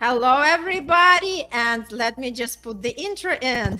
Hello, everybody, and let me just put the intro in.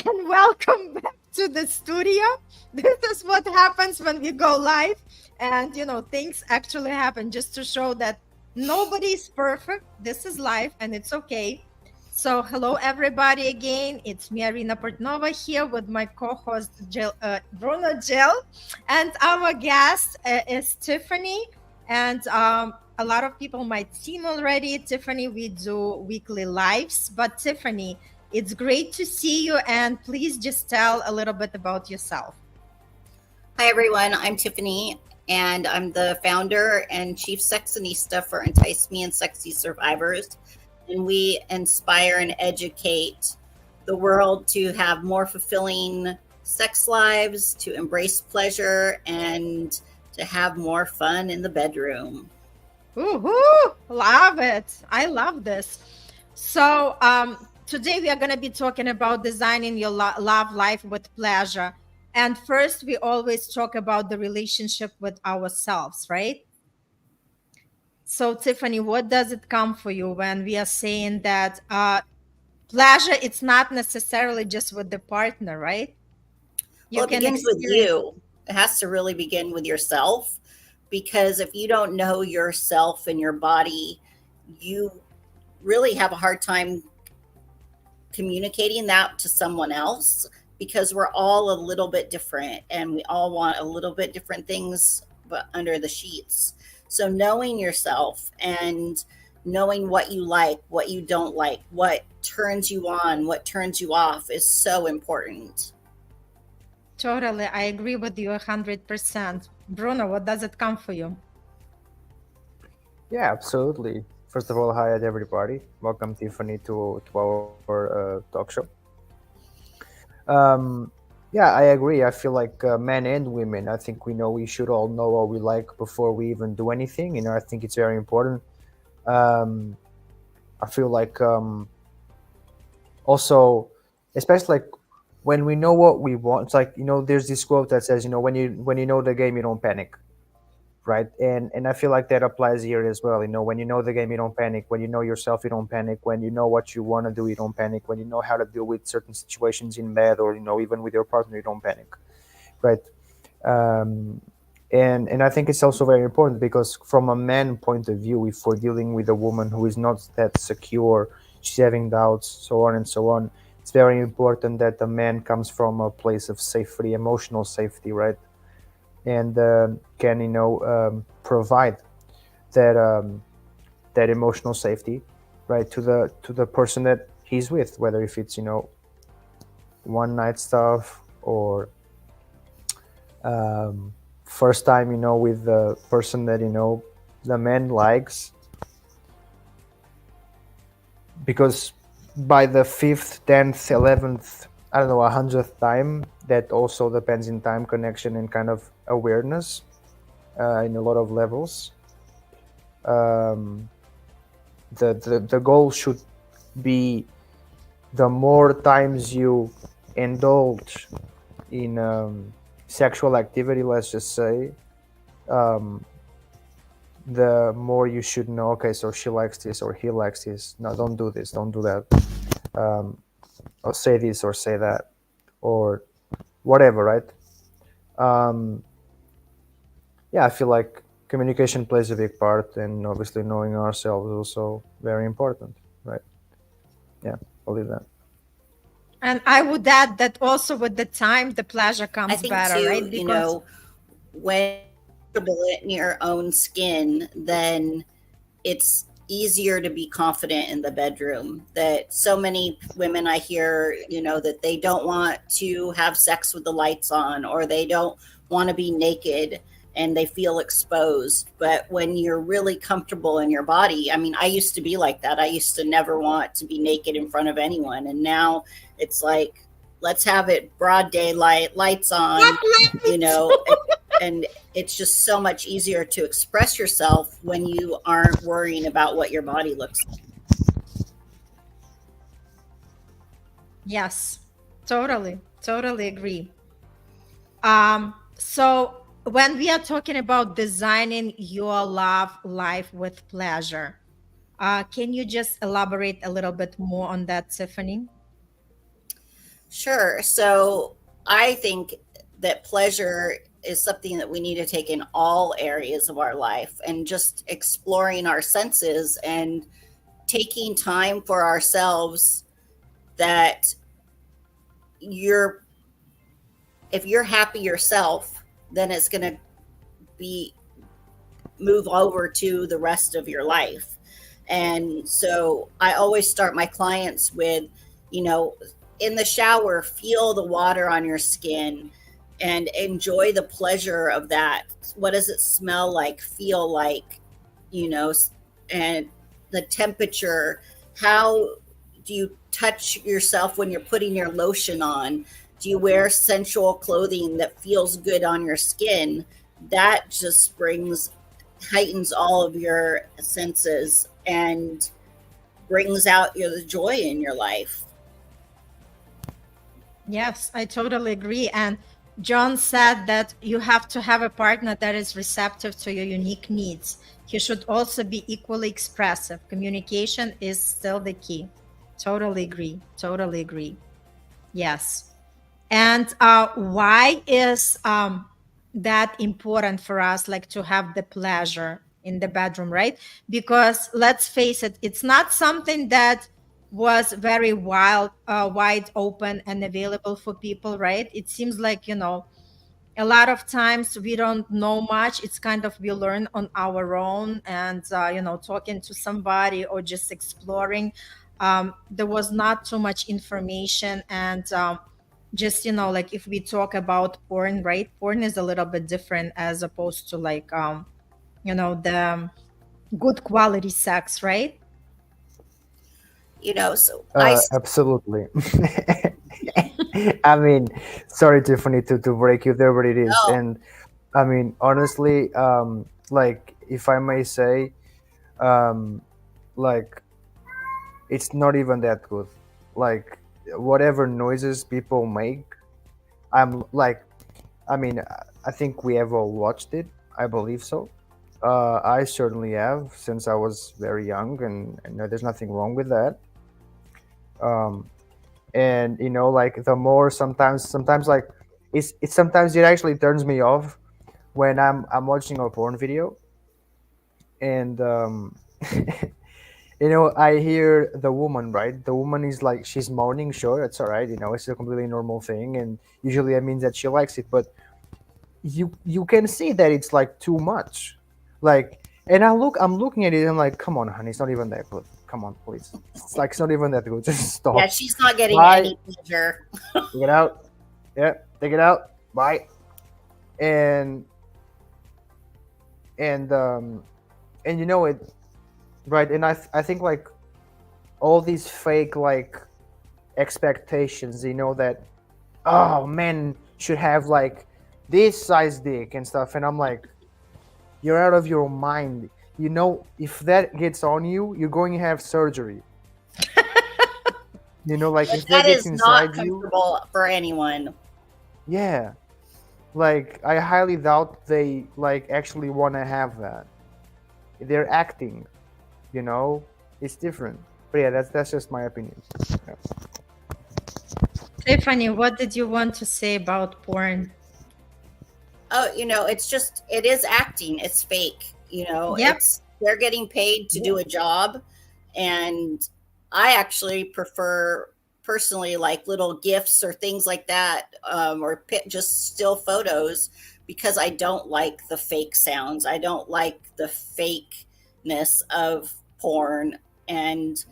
And welcome back to the studio. This is what happens when we go live. And, things actually happen just to show that nobody is perfect. This is life and it's okay. So, hello, everybody, again. It's me, Irina Portnova, here with my co-host, Bruno Gel. And our guest is Tiffany. And a lot of people might see already. Tiffany, we do weekly lives. But Tiffany, it's great to see you, and please just tell a little bit about yourself. Hi, everyone. I'm Tiffany, and I'm the founder and chief sexinista for Entice Me and Sexy Survivors. And we inspire and educate the world to have more fulfilling sex lives, to embrace pleasure, and to have more fun in the bedroom. Woohoo! Love it. I love this. So, today we are going to be talking about designing your love life with pleasure. And first, we always talk about the relationship with ourselves, right? So, Tiffany, what does it come for you when we are saying that pleasure, it's not necessarily just with the partner, right? Well, it begins with you. It has to really begin with yourself, because if you don't know yourself and your body, you really have a hard time communicating that to someone else, because we're all a little bit different and we all want a little bit different things but under the sheets. So knowing yourself and knowing what you like, what you don't like, what turns you on, what turns you off is so important. Totally. I agree with you 100%. Bruno, what does it come for you? Yeah, absolutely. First of all, hi everybody. Welcome, Tiffany, to our talk show. Yeah, I agree. I feel like men and women, I think we should all know what we like before we even do anything. I think it's very important. I feel like also, especially like when we know what we want, it's like, there's this quote that says, when you know the game, you don't panic. Right. And I feel like that applies here as well. When you know the game, you don't panic. When you know yourself, you don't panic. When you know what you want to do, you don't panic. When you know how to deal with certain situations in bed, or, even with your partner, you don't panic. Right. And I think it's also very important, because from a man point of view, if we're dealing with a woman who is not that secure, she's having doubts, so on and so on, it's very important that the man comes from a place of safety, emotional safety, right? And can provide that emotional safety, right, to the person that he's with, whether if it's one night stuff or first time with the person that the man likes, because by the 5th, 10th, 11th, I don't know, 100th time, that also depends in time, connection, and kind of awareness in a lot of levels. The goal should be, the more times you indulge in sexual activity, let's just say, the more you should know, okay, so she likes this or he likes this. No, don't do this, don't do that. Or say this or say that, or whatever, right? Yeah, I feel like communication plays a big part, and obviously knowing ourselves is also very important, right? Yeah, I'll leave that. And I would add that also with the time, the pleasure comes I think better, too, right? Because when you're comfortable in your own skin, then it's easier to be confident in the bedroom. That so many women I hear, that they don't want to have sex with the lights on, or they don't want to be naked and they feel exposed. But when you're really comfortable in your body, I mean, I used to be like that. I used to never want to be naked in front of anyone. And now it's like, let's have it broad daylight, lights on, and it's just so much easier to express yourself when you aren't worrying about what your body looks like. Yes, totally agree. So when we are talking about designing your love life with pleasure, can you just elaborate a little bit more on that, Tiffany? Sure. So I think that pleasure is something that we need to take in all areas of our life, and just exploring our senses and taking time for ourselves. That if you're happy yourself, then it's going to be move over to the rest of your life. And so I always start my clients with, in the shower, feel the water on your skin and enjoy the pleasure of that. What does it smell like, feel like, and the temperature? How do you touch yourself when you're putting your lotion on? Do you wear sensual clothing that feels good on your skin? That just heightens all of your senses and brings out the joy in your life. Yes, I totally agree. And John said that you have to have a partner that is receptive to your unique needs. He should also be equally expressive. Communication is still the key. Totally agree. Yes. And why is that important for us, like to have the pleasure in the bedroom, right? Because let's face it, it's not something that was very wide open and available for people, right? It seems like, a lot of times we don't know much. It's kind of we learn on our own, and talking to somebody or just exploring. There was not too much information, and just like if we talk about porn, right? Porn is a little bit different as opposed to like the good quality sex, right? So Absolutely. I mean, sorry, Tiffany, to break you there, but it is. No. And I mean, honestly, like, if I may say, like, it's not even that good. Like, whatever noises people make, I'm like, I mean, I think we have all watched it. I believe so. I certainly have, since I was very young, and there's nothing wrong with that. And like, the more sometimes like, it's sometimes it actually turns me off when I'm watching a porn video, and I hear the woman, right? The woman is like, she's moaning. Sure, it's all right, it's a completely normal thing, and usually it means that she likes it. But you can see that it's like too much, like. And I'm looking at it, and I'm like, come on, honey, it's not even that good. Come on, please. It's like, it's not even that good. Just stop. Yeah, she's not getting Bye. any pleasure. Take it out. Yeah, take it out. Bye. And it, right? And I think, like, all these fake, like, expectations, that, oh, men should have like this size dick and stuff, and I'm like, you're out of your mind. If that gets on you, you're going to have surgery. Like, if that is gets not inside you, comfortable for anyone. yeah, like, I highly doubt they like actually want to have that. They're acting, it's different. But yeah, that's just my opinion. Yeah. Tiffany, what did you want to say about porn? Oh, it is acting. It's fake. Yep. They're getting paid to do a job. And I actually prefer, personally, like little gifts or things like that, or just still photos, because I don't like the fake sounds. I don't like the fake ness of porn, and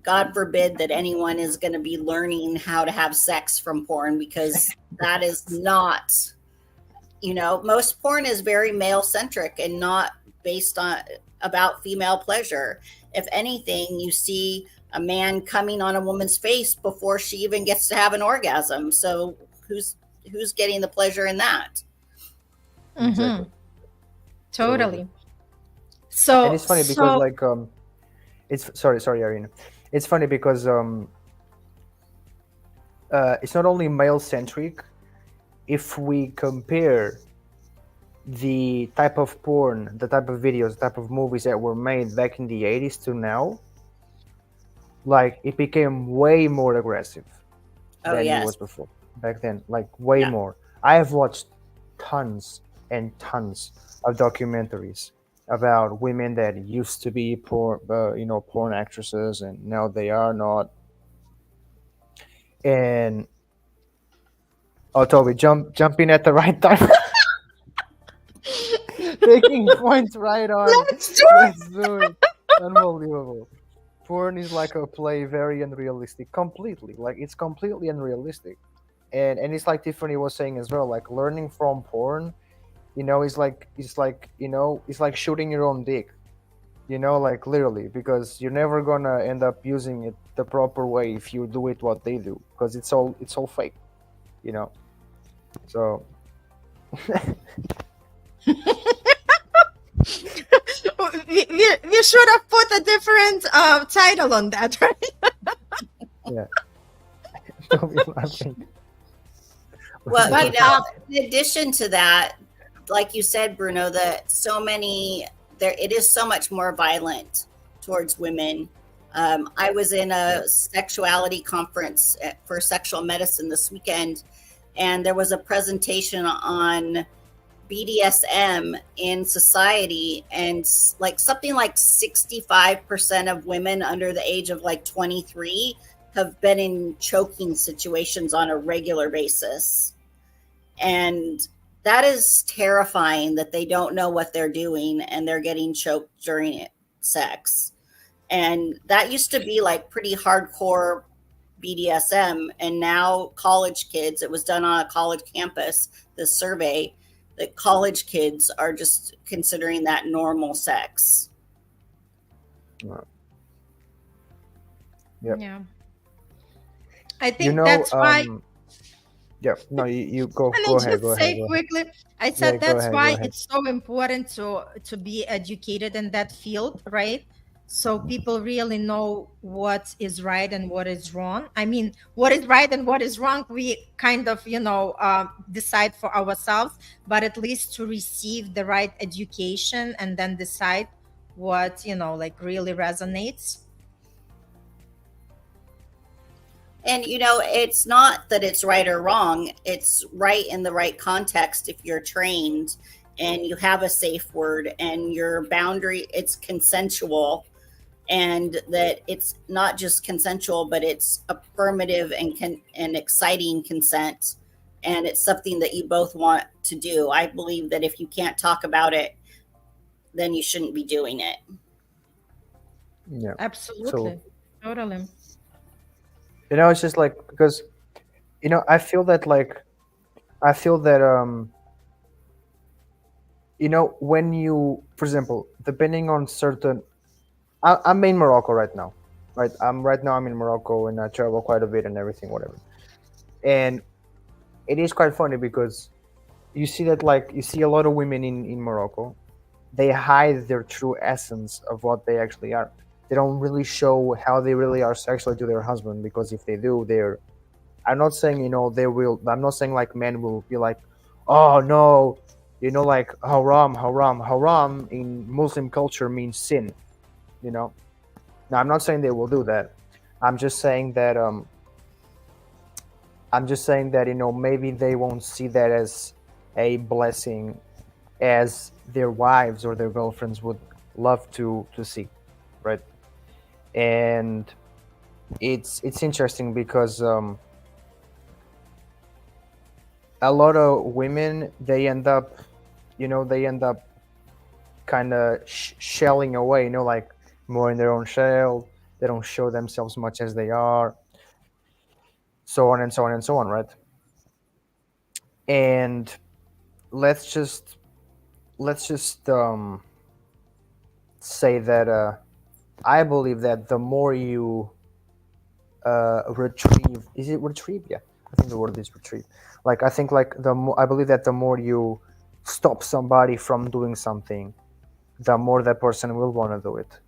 God forbid that anyone is going to be learning how to have sex from porn, because that is not, most porn is very male centric and not based on about female pleasure. If anything, you see a man coming on a woman's face before she even gets to have an orgasm. So who's getting the pleasure in that? Exactly. Totally. So and it's funny because like it's sorry Irina, it's funny because it's not only male centric. If we compare the type of porn, the type of videos, the type of movies that were made back in the 80s to now, like it became way more aggressive than it was before. Back then, like way more. I have watched tons and tons of documentaries about women that used to be porn actresses, and now they are not. And Toby, jump in at the right time. Taking points right on. Let's do it. Unbelievable. Porn is like a play, very unrealistic. Completely, like it's completely unrealistic. And it's like Tiffany was saying as well. Like learning from porn, is like it's like shooting your own dick. Like literally, because you're never gonna end up using it the proper way if you do it what they do, because it's all fake. So. we should have put a different title on that, right? Yeah. Don't be laughing. Well, in addition to that, like you said, Bruno, that it is so much more violent towards women. I was in a sexuality conference for sexual medicine this weekend, and there was a presentation on BDSM in society, and like something like 65% of women under the age of like 23 have been in choking situations on a regular basis. And that is terrifying, that they don't know what they're doing and they're getting choked during sex. And that used to be like pretty hardcore BDSM. And now college kids, it was done on a college campus, this survey, that college kids are just considering that normal sex. Yep. Yeah. I think that's why. Yeah, no, you go. Can Go I ahead. just say quickly? I said that's why it's so important to be educated in that field, right? So people really know what is right and what is wrong. I mean, what is right and what is wrong, we kind of, decide for ourselves, but at least to receive the right education and then decide what, like really resonates. And, it's not that it's right or wrong. It's right in the right context if you're trained and you have a safe word and your boundary, it's consensual. And that it's not just consensual, but it's affirmative and exciting consent. And it's something that you both want to do. I believe that if you can't talk about it, then you shouldn't be doing it. Yeah, absolutely. Totally. It's just like, because, I feel that when you, for example, depending on certain, I'm in Morocco right now, right? I'm in Morocco, and I travel quite a bit and everything, whatever. And it is quite funny because you see that, like, you see a lot of women in Morocco, they hide their true essence of what they actually are. They don't really show how they really are sexually to their husband, because if they do, I'm not saying, I'm not saying like men will be like, oh no, like haram in Muslim culture means sin, Now, I'm not saying they will do that. I'm just saying that maybe they won't see that as a blessing as their wives or their girlfriends would love to see, right? And it's interesting because a lot of women, they end up kind of shelling away, like more in their own shell. They don't show themselves much as they are, so on and so on and so on, right? And let's just say that I believe that the more you retrieve, is it retrieve? Yeah, I think the word is retrieve. Like I think like I believe that the more you stop somebody from doing something, the more that person will want to do it.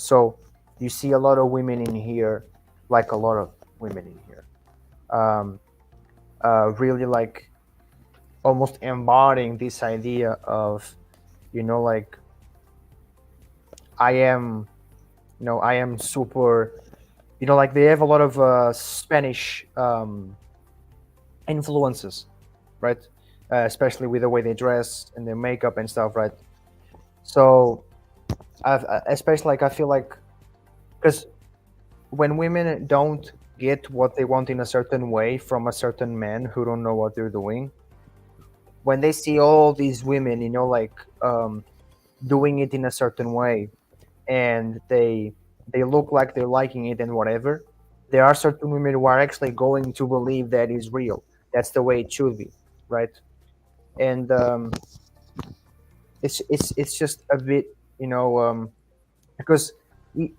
So you see a lot of women in here, like a lot of women in here, really like almost embodying this idea of, like I am, I am super, like they have a lot of Spanish influences, right? Especially with the way they dress and their makeup and stuff, right? So, especially like I feel like, because when women don't get what they want in a certain way from a certain man who don't know what they're doing, when they see all these women, like doing it in a certain way, and they look like they're liking it and whatever, there are certain women who are actually going to believe that is real. That's the way it should be, right? And it's just a bit, because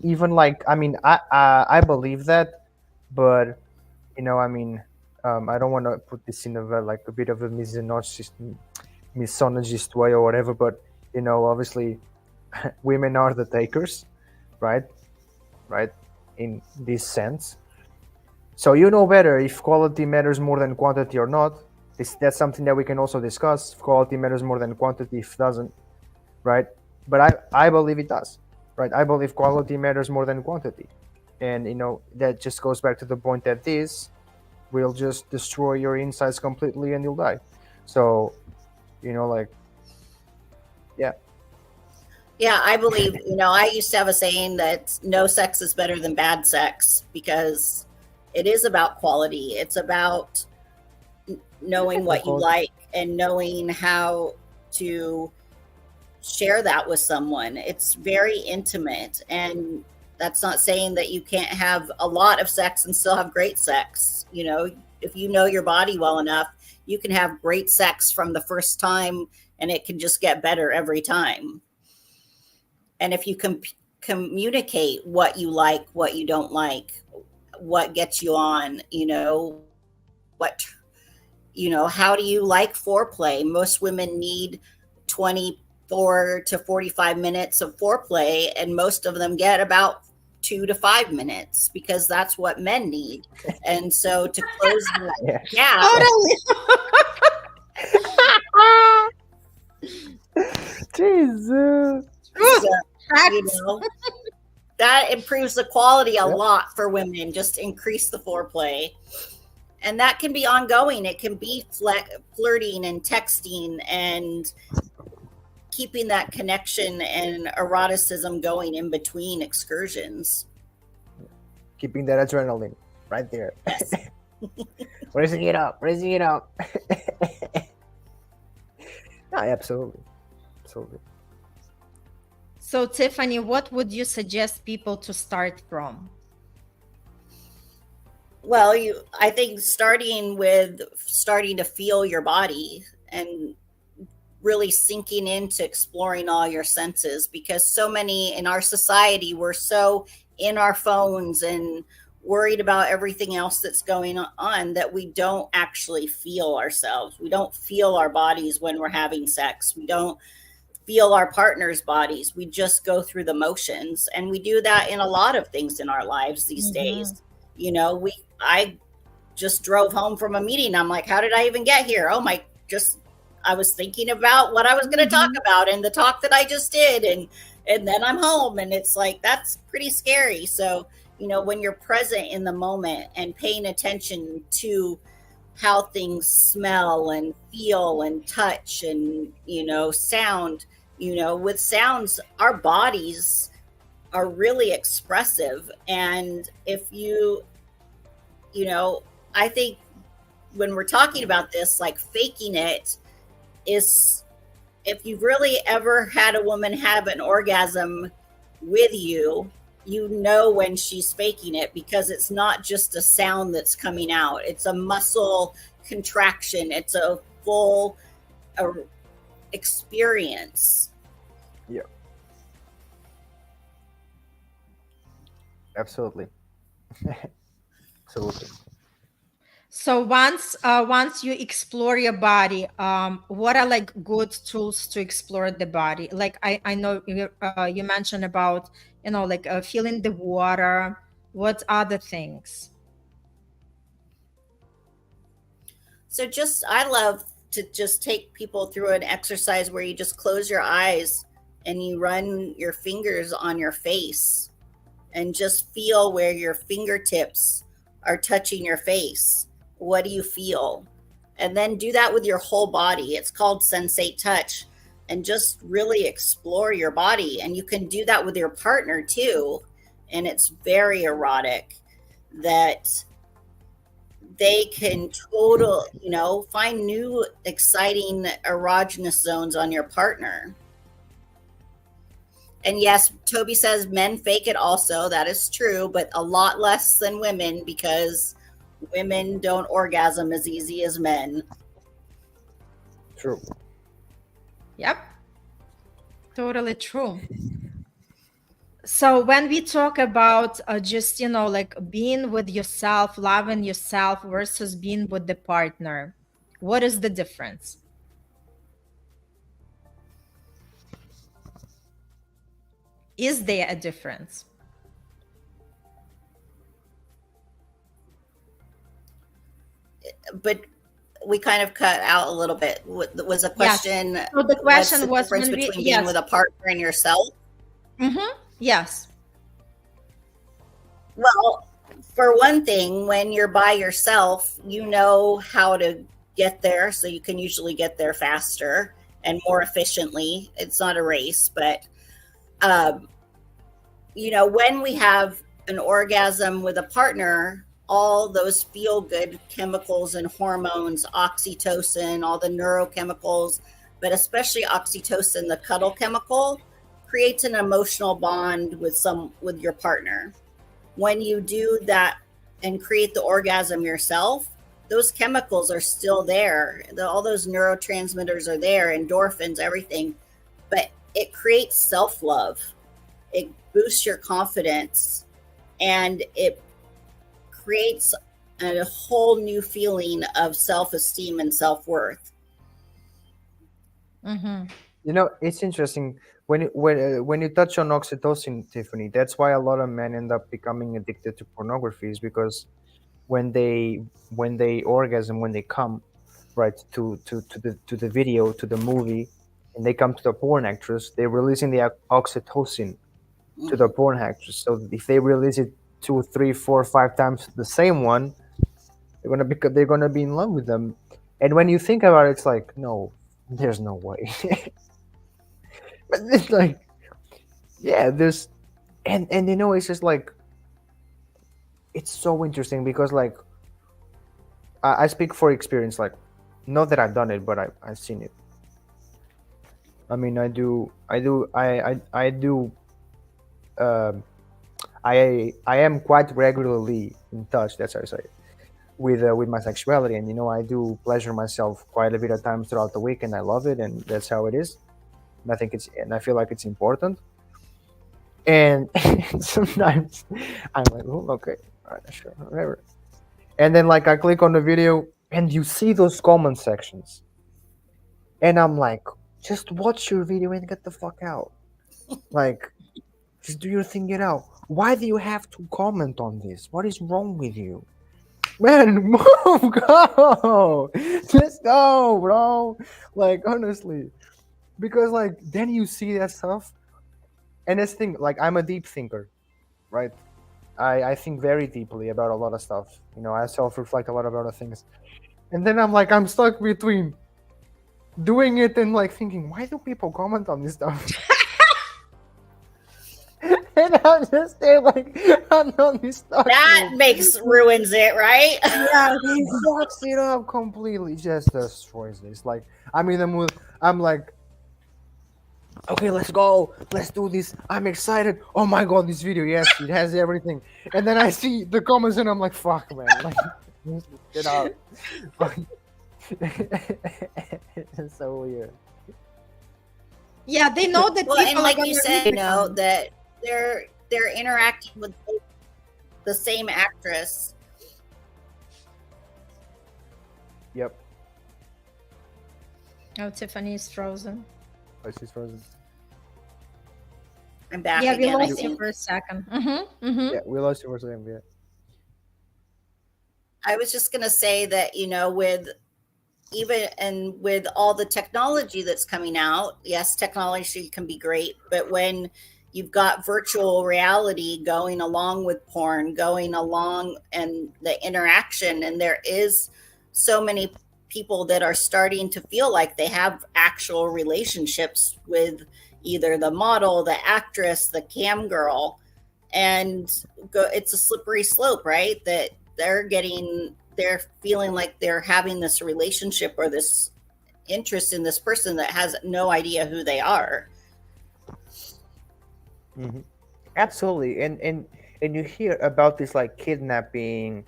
even like I mean I believe that, but I mean I don't want to put this in like a bit of a misogynist way or whatever, but obviously women are the takers, right? In this sense. So better if quality matters more than quantity or not. That's something that we can also discuss. If quality matters more than quantity, if it doesn't, right? But I believe it does, right? I believe quality matters more than quantity, and that just goes back to the point that this will just destroy your insides completely and you'll die. So like, yeah. Yeah, I believe, I used to have a saying that no sex is better than bad sex, because it is about quality. It's about knowing what you like and knowing how to share that with someone. It's very intimate, and that's not saying that you can't have a lot of sex and still have great sex. If you know your body well enough, you can have great sex from the first time, and it can just get better every time. And if you can communicate what you like, what you don't like, what gets you on, how do you like foreplay? Most women need 24 to 45 minutes of foreplay, and most of them get about 2 to 5 minutes, because that's what men need. And so to close the gap, Jesus. That improves the quality a lot for women. Just increase the foreplay, and that can be ongoing. It can be flirting and texting and keeping that connection and eroticism going in between excursions. Keeping that adrenaline right there. Raising it up. No, absolutely. So, Tiffany, what would you suggest people to start from? Well, I think starting to feel your body and really sinking into exploring all your senses, because so many in our society, we're so in our phones and worried about everything else that's going on that we don't actually feel ourselves. We don't feel our bodies when we're having sex. We don't feel our partner's bodies. We just go through the motions, and we do that in a lot of things in our lives these days. I just drove home from a meeting. I'm like, how did I even get here? I was thinking about what I was going to talk about and the talk that I just did, and then I'm home, and it's like, that's pretty scary. So when you're present in the moment and paying attention to how things smell and feel and touch and sound, with sounds, our bodies are really expressive. And if I think when we're talking about this, like, faking it is if you've really ever had a woman have an orgasm with you, you know when she's faking it, because it's not just a sound that's coming out. It's a muscle contraction. It's a full experience. Yeah. Absolutely. Absolutely. So once you explore your body, what are like good tools to explore the body? Like I know you mentioned about, you know, like feeling the water. What other things? So I love to just take people through an exercise where you just close your eyes and you run your fingers on your face and just feel where your fingertips are touching your face. What do you feel? And then do that with your whole body. It's called sensate touch. And just really explore your body. And you can do that with your partner too. And it's very erotic that they can find new exciting erogenous zones on your partner. And yes, Toby says men fake it also. That is true, but a lot less than women, because women don't orgasm as easy as men. True. Yep. Totally true. So when we talk about just, you know, like being with yourself, loving yourself versus being with the partner, what is the difference? Is there a difference? But we kind of cut out a little bit. Was a question? Yes. So the question was difference between being with a partner and yourself? Mm-hmm. Yes. Well, for one thing, when you're by yourself, you know how to get there, so you can usually get there faster and more efficiently. It's not a race, but when we have an orgasm with a partner, all those feel-good chemicals and hormones, oxytocin, all the neurochemicals, but especially oxytocin, the cuddle chemical, creates an emotional bond with your partner. When you do that and create the orgasm yourself, those chemicals are still there. All those neurotransmitters are there, endorphins, everything, but it creates self-love. It boosts your confidence, and it creates a whole new feeling of self-esteem and self-worth. Mm-hmm. You know, it's interesting when you touch on oxytocin, Tiffany. That's why a lot of men end up becoming addicted to pornography, is because when they orgasm, when they come, right, to the video, to the movie, and they come to the porn actress, they're releasing the oxytocin to the porn actress. So if they release it 2, 3, 4, 5 times the same one, they're gonna be in love with them. And when you think about it, it's like, no, there's no way. But it's like, yeah, there's, and it's just like, it's so interesting because like, I speak for experience, like, not that I've done it, but I've seen it. I mean, I am quite regularly in touch. That's how I say it, with my sexuality, and I do pleasure myself quite a bit of times throughout the week, and I love it, and that's how it is. And I feel like it's important. And sometimes I'm like, oh, okay, all right, sure, whatever. And then like I click on the video, and you see those comment sections, and I'm like, just watch your video and get the fuck out. Like, just do your thing, get out. Why do you have to comment on this? What is wrong with you? Man, move, go. Just go, bro. Like, honestly. Because, like, then you see that stuff. And this thing, like, I'm a deep thinker, right? I think very deeply about a lot of stuff. I self-reflect a lot about things. And then I'm like, I'm stuck between doing it and, like, thinking, why do people comment on this stuff? And I'm just there like, I'm on this stuff. That ruins it, right? Yeah, he fucks it up completely. Just destroys this. Like, I'm in the mood. I'm like, okay, let's go, let's do this, I'm excited, oh my god, this video, yes, it has everything. And then I see the comments and I'm like, fuck, man, like, get out. It's so weird. Yeah, they know that Well, and people are like going you to said, read the comments. that they're interacting with the same actress. Yep. Oh, Tiffany is frozen. Oh, she's frozen. I'm back Yeah, we again. I lost you think. for a second. Mm-hmm. Yeah, we lost you for a second. Yeah. I was just gonna say that with with all the technology that's coming out, yes, technology can be great, but when you've got virtual reality going along with porn, going along and the interaction, and there is so many people that are starting to feel like they have actual relationships with either the model, the actress, the cam girl, and it's a slippery slope, right? That they're feeling like they're having this relationship or this interest in this person that has no idea who they are. Mm-hmm. Absolutely, and you hear about this like kidnapping,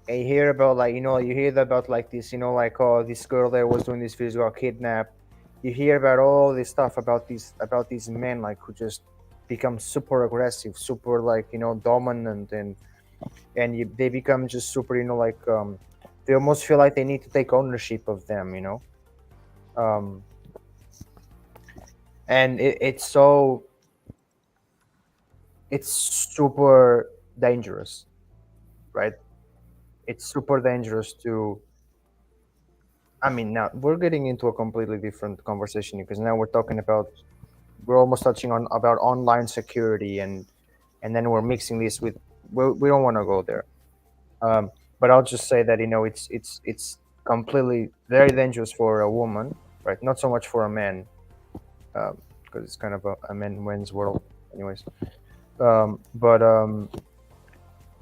and you hear about like you hear about like this like, oh, this girl that was doing this video got kidnapped. You hear about all this stuff about these men like who just become super aggressive, super like dominant, and they become just super like they almost feel like they need to take ownership of them, and it's super dangerous, right? It's super dangerous to, I mean, now we're getting into a completely different conversation because now we're almost touching on about online security, and then we're mixing this with, we don't want to go there. But I'll just say that it's completely very dangerous for a woman, right? Not so much for a man, because it's kind of a men's world, anyways.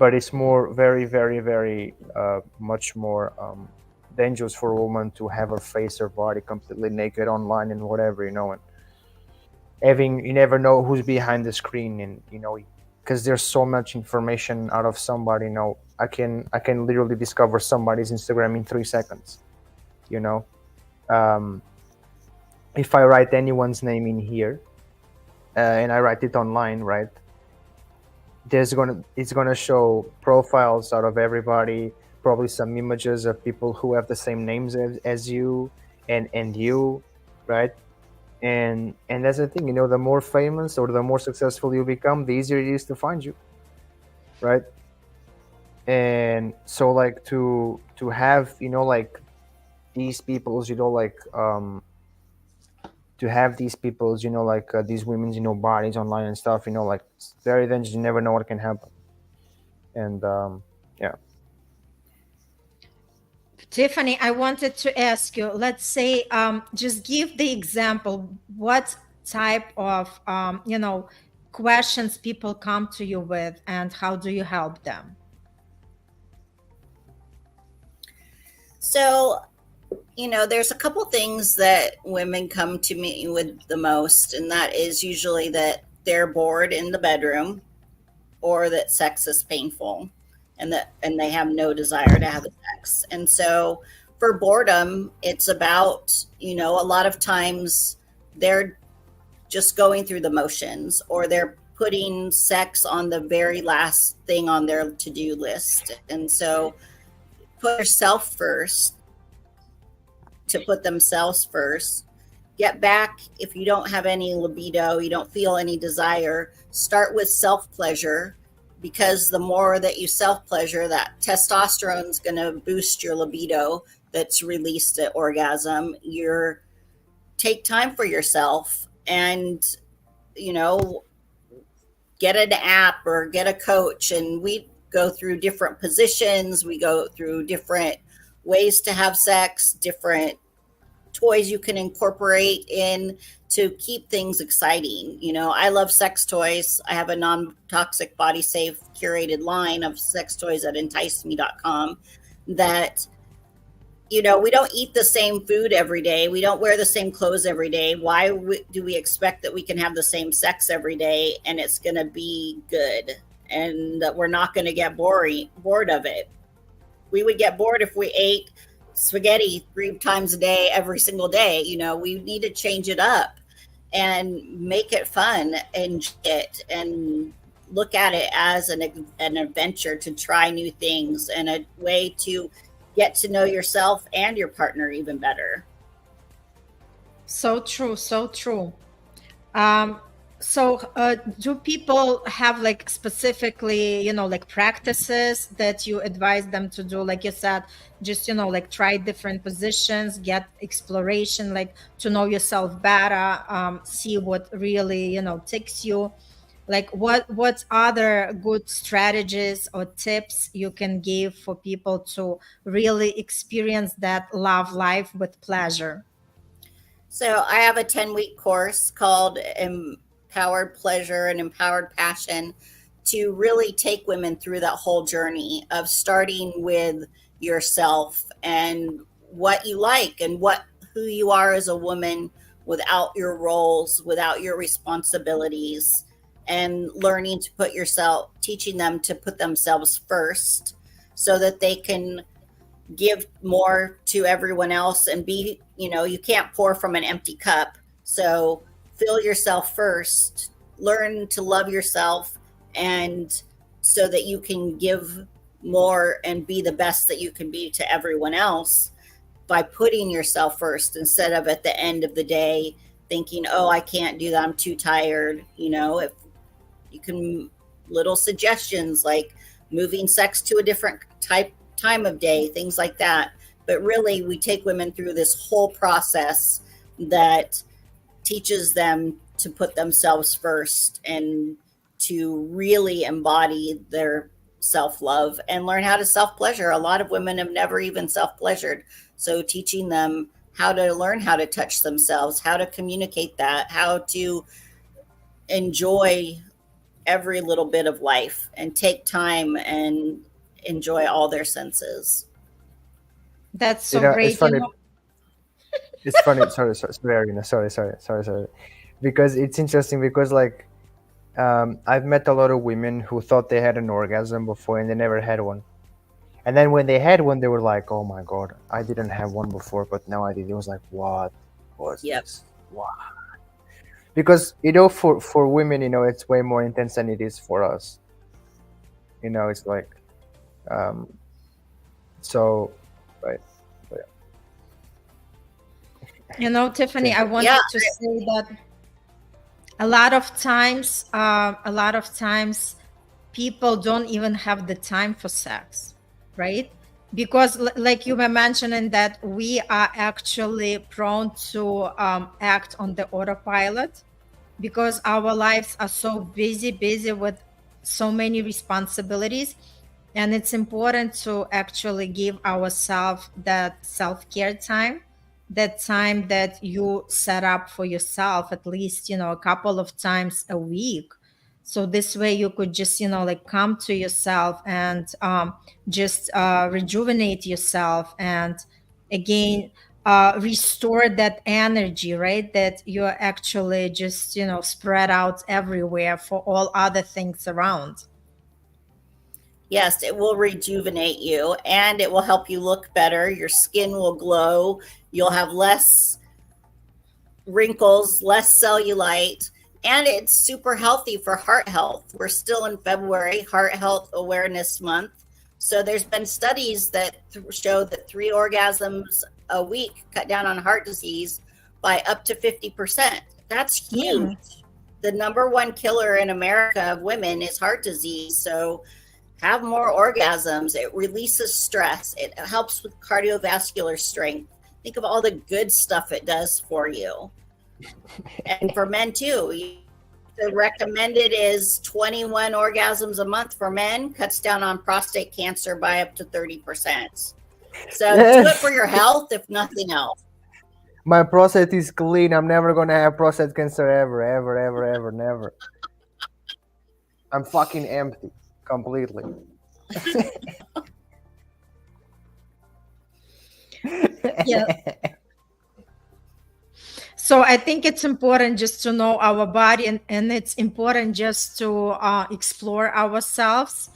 But it's more very, very, very much more dangerous for a woman to have her face, her body completely naked online and whatever, and having, you never know who's behind the screen, and because there's so much information out of somebody. I can literally discover somebody's Instagram in 3 seconds. If I write anyone's name in here and I write it online, right, it's gonna show profiles out of everybody, probably some images of people who have the same names as you and you, right? And that's the thing, the more famous or the more successful you become, the easier it is to find you, right? And so like to have like these people's like to have these people's like these women's bodies online and stuff, like it's very dangerous. You never know what can happen. And yeah. Tiffany, I wanted to ask you, let's say, just give the example, what type of, questions people come to you with, and how do you help them? So, there's a couple things that women come to me with the most, and that is usually that they're bored in the bedroom, or that sex is painful, and they have no desire to have sex. And so for boredom, it's about, a lot of times they're just going through the motions, or they're putting sex on the very last thing on their to-do list. And so put yourself first, to put themselves first. Get back, if you don't have any libido, you don't feel any desire, start with self-pleasure, because the more that you self-pleasure, that testosterone is going to boost your libido that's released at orgasm. Take time for yourself, and get an app or get a coach, and we go through different positions, we go through different ways to have sex, different toys you can incorporate in to keep things exciting. I love sex toys. I have a non-toxic, body safe curated line of sex toys at enticeme.com that You know, we don't eat the same food every day. We don't wear the same clothes every day. Why do we expect that we can have the same sex every day and it's going to be good and that we're not going to get bored of it? We would get bored if we ate spaghetti 3 times a day, every single day. You know, we need to change it up and make it fun, enjoy it, and look at it as an adventure to try new things and a way to get to know yourself and your partner even better. So true, so true. Um, so do people have like specifically, like practices that you advise them to do? Like you said, just, like try different positions, get exploration, like to know yourself better, see what really, ticks you. Like what other good strategies or tips you can give for people to really experience that love life with pleasure? So I have a 10-week course called Empowered Pleasure and Empowered Passion to really take women through that whole journey of starting with yourself and what you like and who you are as a woman without your roles, without your responsibilities, and learning to teaching them to put themselves first so that they can give more to everyone else and be, you can't pour from an empty cup. So fill yourself first, learn to love yourself, and so that you can give more and be the best that you can be to everyone else by putting yourself first instead of at the end of the day thinking, oh, I can't do that, I'm too tired. If you can, little suggestions like moving sex to a different time of day, things like that. But really, we take women through this whole process that teaches them to put themselves first and to really embody their self-love and learn how to self-pleasure. A lot of women have never even self-pleasured. So teaching them how to learn how to touch themselves, how to communicate that, how to enjoy every little bit of life and take time and enjoy all their senses. That's You so know, it's great. funny. It's funny. Sorry, Arina. Sorry. Because it's interesting because like I've met a lot of women who thought they had an orgasm before and they never had one. And then when they had one, they were like, "Oh my god, I didn't have one before, but now I did." It was like, "What was Yep. this? Wow." Because for women, it's way more intense than it is for us. It's like, so, right. So, yeah. Tiffany, I wanted Yeah. to say that a lot of times people don't even have the time for sex, right? Because like you were mentioning that we are actually prone to act on the autopilot because our lives are so busy with so many responsibilities, and it's important to actually give ourselves that self-care time, that time that you set up for yourself at least a couple of times a week. So this way you could just like come to yourself and just rejuvenate yourself and again restore that energy, right, that you're actually just spread out everywhere for all other things around. Yes, it will rejuvenate you and it will help you look better. Your skin will glow. You'll have less wrinkles, less cellulite, and it's super healthy for heart health. We're still in February, Heart Health Awareness Month. So there's been studies that show that 3 orgasms a week cut down on heart disease by up to 50%. That's huge. The number one killer in America of women is heart disease. So have more orgasms. It releases stress. It helps with cardiovascular strength. Think of all the good stuff it does for you. And for men too. The recommended is 21 orgasms a month for men, cuts down on prostate cancer by up to 30%. So do it for your health, if nothing else. My prostate is clean. I'm never gonna have prostate cancer ever, never. I'm fucking empty completely. Yeah. So I think it's important just to know our body, and it's important just to explore ourselves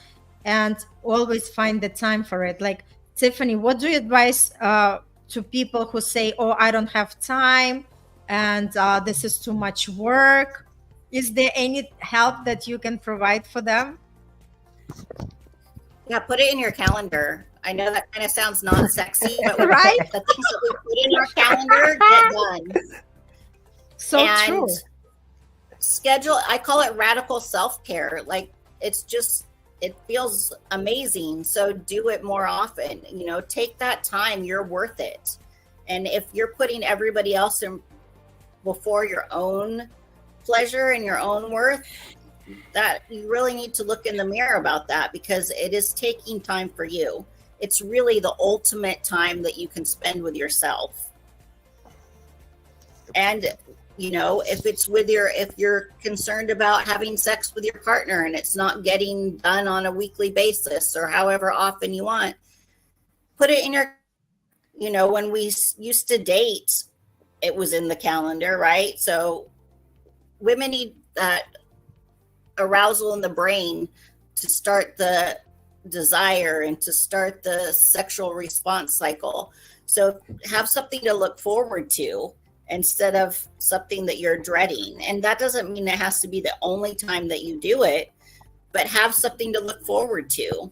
and always find the time for it. Like, Tiffany, what do you advise to people who say, oh, I don't have time and this is too much work? Is there any help that you can provide for them? Yeah, put it in your calendar. I know that kind of sounds not sexy, but Right? the things that we put in our calendar get done. So And true. schedule, I call it radical self-care. Like, it's just, it feels amazing. So do it more often. You know, take that time. You're worth it. And if you're putting everybody else in before your own pleasure and your own worth, that you really need to look in the mirror about that, because it is taking time for you. It's really the ultimate time that you can spend with yourself. And you know, if you're concerned about having sex with your partner and it's not getting done on a weekly basis or however often you want, put it in your, you know, when we used to date, it was in the calendar, right? So women need that arousal in the brain to start the desire and to start the sexual response cycle. So have something to look forward to instead of something that you're dreading. And that doesn't mean it has to be the only time that you do it, but have something to look forward to.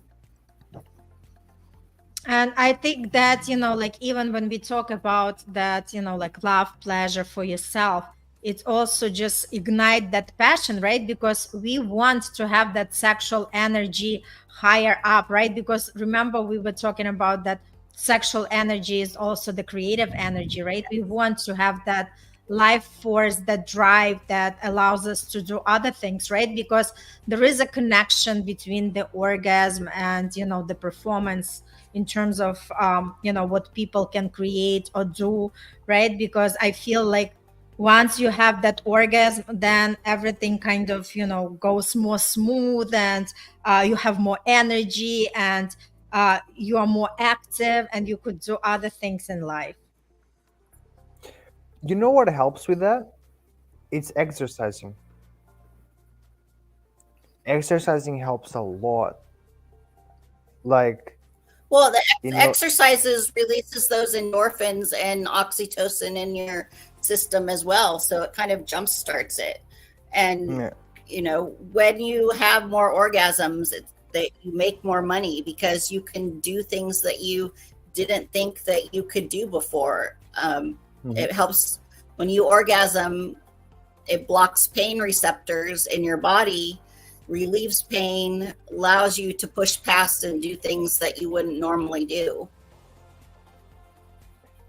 And I think that, you know, like, even when we talk about that, you know, like love, pleasure for yourself, it also just ignite that passion, right? Because we want to have that sexual energy higher up, right? Because remember, we were talking about that sexual energy is also the creative energy, right? We want to have that life force, that drive that allows us to do other things, right? Because there is a connection between the orgasm and, you know, the performance in terms of, you know, what people can create or do, right? Because I feel like once you have that orgasm, then everything kind of, you know, goes more smooth, and you have more energy, and you are more active, and you could do other things in life. You know what helps with that? It's exercising. Exercising helps a lot. Like, Well, the you know, exercises releases those endorphins and oxytocin in your system as well. So it kind of jump starts it. And, yeah, you know, when you have more orgasms, that you make more money because you can do things that you didn't think that you could do before. It helps when you orgasm, it blocks pain receptors in your body, relieves pain, allows you to push past and do things that you wouldn't normally do.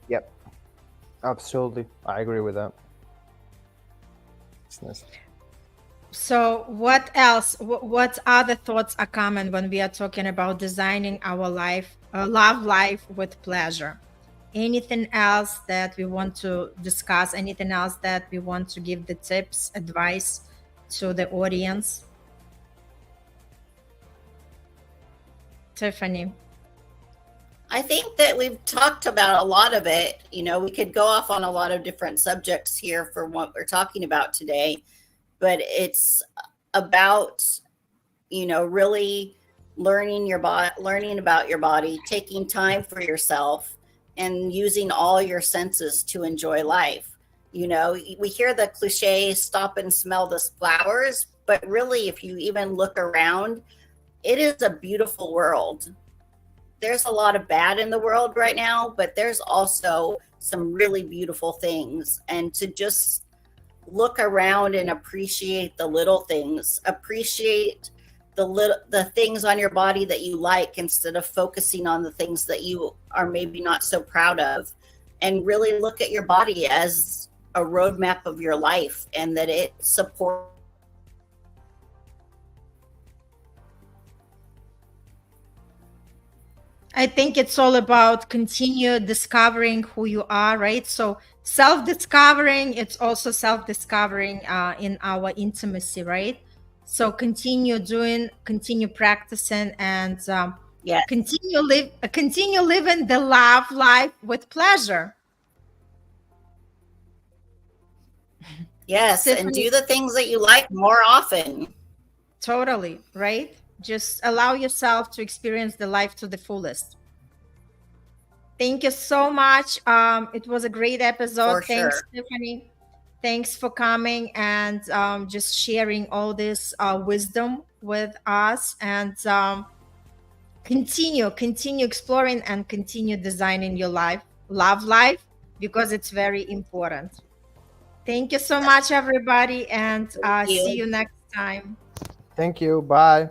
yep, absolutely. I agree with that. It's nice. So what else, what other thoughts are common when we are talking about designing our life, love life with pleasure? Anything else that we want to discuss? Anything else that we want to give the tips, advice to the audience? Tiffany. I think that we've talked about a lot of it. You know, we could go off on a lot of different subjects here for what we're talking about today, but it's about, you know, really learning your body, learning about your body, taking time for yourself, and using all your senses to enjoy life. You know, we hear the cliche, stop and smell the flowers, but really, if you even look around, it is a beautiful world. There's a lot of bad in the world right now, but there's also some really beautiful things. And to just look around and appreciate the little things, appreciate the things on your body that you like, instead of focusing on the things that you are maybe not so proud of, and really look at your body as a roadmap of your life, and that it supports. I think it's all about continue discovering who you are, right? So self-discovering, it's also self-discovering in our intimacy, right? So continue doing, continue practicing, and Yes. Continue living the love life with pleasure. Yes, and Tiffany, do the things that you like more often. totally, right? Just allow yourself to experience the life to the fullest. Thank you so much. It was a great episode. For Thanks, sure. Tiffany. Thanks for coming and just sharing all this wisdom with us. And continue exploring and continue designing your love life, because it's very important. Thank you so much, everybody, and Thank see you. you next time. Thank you. Bye.